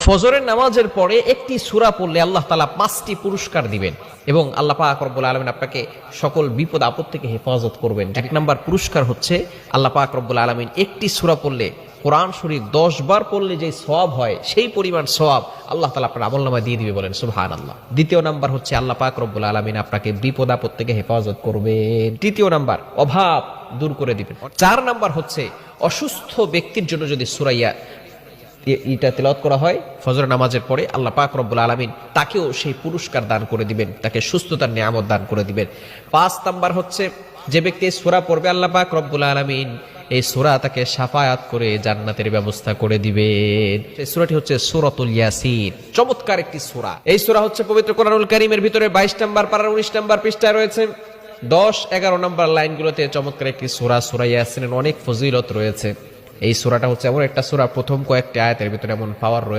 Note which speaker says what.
Speaker 1: ফজরের নামাজের পরে একটি সূরা পড়লে আল্লাহ তাআলা 5টি পুরস্কার দিবেন এবং আল্লাহ পাক রব্বুল আলামিন আপনাকে সকল বিপদ আপদ থেকে হেফাজত করবেন। এক নাম্বার পুরস্কার হচ্ছে আল্লাহ পাক রব্বুল আলামিন একটি সূরা পড়লে, কোরআন শরীফ 10 বার পড়লে যে সওয়াব হয় সেই পরিমাণ সওয়াব আল্লাহ তাআলা আপনার আমলনামায় দিয়ে দিবে, বলেন সুবহানাল্লাহ। দ্বিতীয় নাম্বার হচ্ছে আল্লাহ পাক রব্বুল আলামিন আপনাকে বিপদ আপদ থেকে হেফাজত করবেন। তৃতীয় নাম্বার অভাব দূর করে দিবেন। 4 নাম্বার হচ্ছে অসুস্থ ব্যক্তির জন্য যদি সূরা এটা তেলাওয়াত করা হয় ফজর নামাজের পরে, আল্লাহ পাক রব্বুল আলামিন তাকেও সেই পুরস্কার দান করে দিবেন, তাকে সুস্থতার নিয়ামত দান করে দিবেন। 5 নাম্বার হচ্ছে যে ব্যক্তি সূরা পড়বে আল্লাহ পাক রব্বুল আলামিন এই সূরা তাকে শাফায়াত করে জান্নাতের ব্যবস্থা করে দিবেন। এই সূরাটি হচ্ছে সূরাতুল ইয়াসিন, চমৎকার একটি সূরা। এই সূরা হচ্ছে পবিত্র কোরআনুল কারীমের ভিতরে 22 নম্বর পারার 19 নম্বর পৃষ্ঠায় রয়েছে। 10-11 নম্বর লাইনগুলোতে চমৎকার একটি সূরা, সূরা ইয়াসিনের অনেক ফজিলত রয়েছে। এই সূরাটা হচ্ছে এমন একটা সূরা, প্রথম কয়েকটি আয়াতের ভিতরে এমন পাওয়ার রয়েছে।